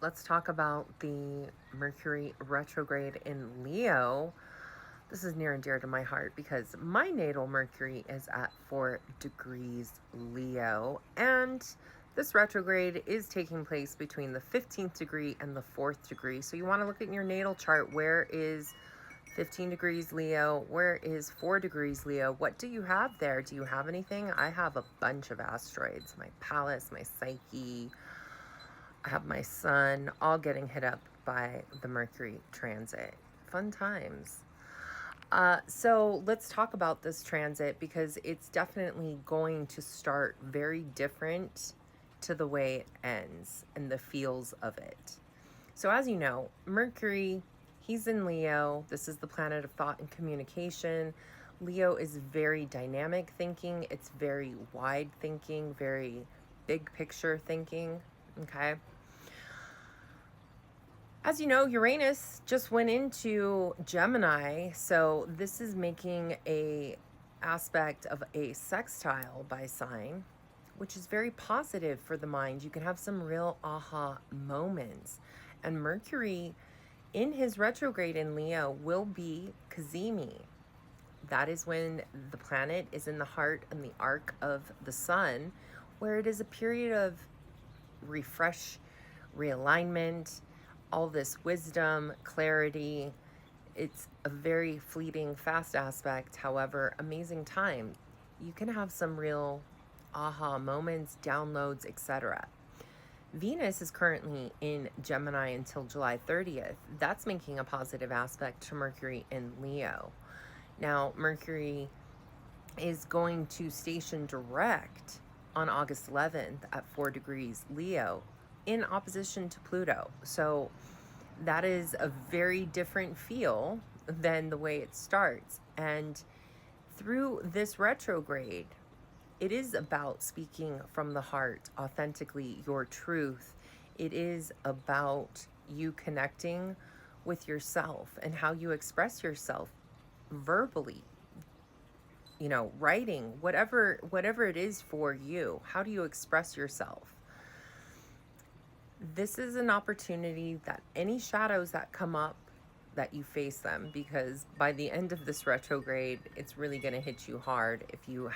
let's talk about the Mercury retrograde in Leo. This is near and dear to my heart because my natal Mercury is at 4 degrees Leo, and this retrograde is taking place between the 15th degree and the 4th degree. So you want to look at your natal chart. Where is 15 degrees Leo? Where is 4 degrees Leo? What do you have there? Do you have anything? I have a bunch of asteroids. My Pallas, my Psyche, I have my Sun, all getting hit up by the Mercury transit. Fun times. So let's talk about this transit because it's definitely going to start very different to the way it ends and the feels of it. So as you know, Mercury, he's in Leo. This is the planet of thought and communication. Leo is very dynamic thinking. It's very wide thinking, very big picture thinking. Okay. As you know, Uranus just went into Gemini, so this is making a aspect of a sextile by sign, which is very positive for the mind. You can have some real aha moments. And Mercury in his retrograde in Leo will be Cazimi. That is when the planet is in the heart and the arc of the sun, where it is a period of refresh, realignment, all this wisdom, clarity. It's a very fleeting, fast aspect. However, amazing time. You can have some real aha moments, downloads, etc. Venus is currently in Gemini until July 30th. That's making a positive aspect to Mercury in Leo. Now, Mercury is going to station direct on August 11th at 4 degrees Leo in opposition to Pluto. So that is a very different feel than the way it starts. And through this retrograde, it is about speaking from the heart, authentically, your truth. It is about you connecting with yourself and how you express yourself verbally, writing, whatever it is for you. How do you express yourself? This is an opportunity that any shadows that come up, that you face them, because by the end of this retrograde, it's really going to hit you hard if you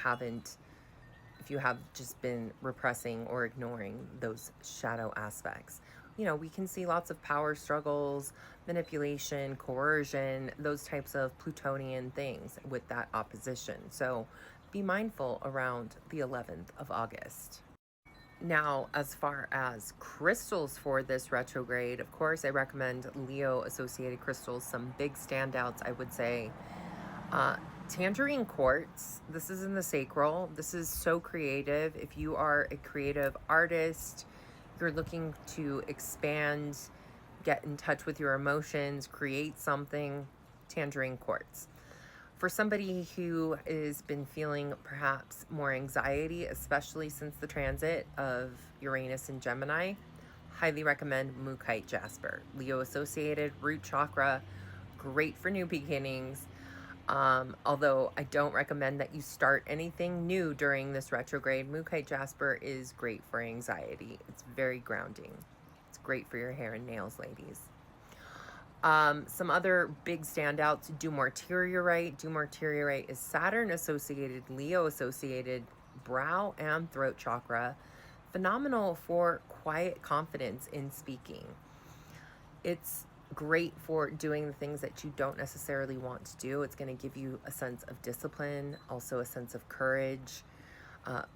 have just been repressing or ignoring those shadow aspects. We can see lots of power struggles, manipulation, coercion, those types of Plutonian things with that opposition. So be mindful around the 11th of August. Now, as far as crystals for this retrograde, of course, I recommend Leo associated crystals. Some big standouts, I would say. Tangerine quartz. This is in the sacral. This is so creative. If you are a creative artist, you're looking to expand, get in touch with your emotions, create something, tangerine quartz. For somebody who has been feeling perhaps more anxiety, especially since the transit of Uranus and Gemini, highly recommend Mookaite Jasper. Leo associated, root chakra, great for new beginnings. Although I don't recommend that you start anything new during this retrograde. Mookaite Jasper is great for anxiety. It's very grounding. It's great for your hair and nails, ladies. Some other big standouts, Dumortierite. Dumortierite is Saturn associated, Leo associated, brow and throat chakra. Phenomenal for quiet confidence in speaking. It's great for doing the things that you don't necessarily want to do. It's going to give you a sense of discipline, also a sense of courage.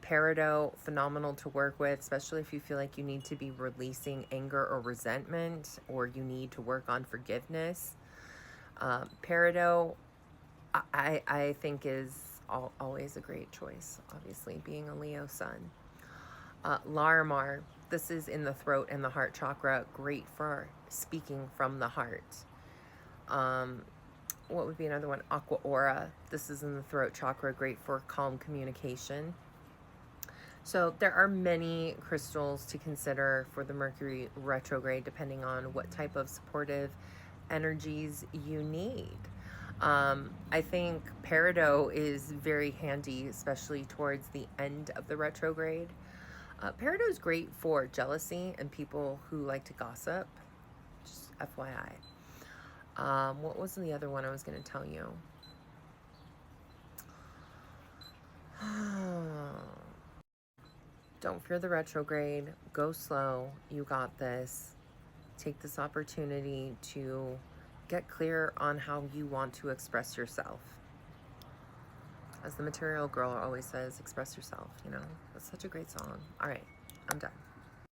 Peridot, phenomenal to work with, especially if you feel like you need to be releasing anger or resentment, or you need to work on forgiveness. Peridot, I think is always a great choice, obviously, being a Leo sun. Larimar, this is in the throat and the heart chakra, great for speaking from the heart. What would be another one? Aqua aura, this is in the throat chakra, great for calm communication. So there are many crystals to consider for the Mercury retrograde, depending on what type of supportive energies you need. I think Peridot is very handy, especially towards the end of the retrograde. Peridot is great for jealousy and people who like to gossip. Just FYI. What was the other one I was going to tell you? Don't fear the retrograde. Go slow. You got this. Take this opportunity to get clear on how you want to express yourself. As the Material Girl always says, express yourself, you know? That's such a great song. All right, I'm done.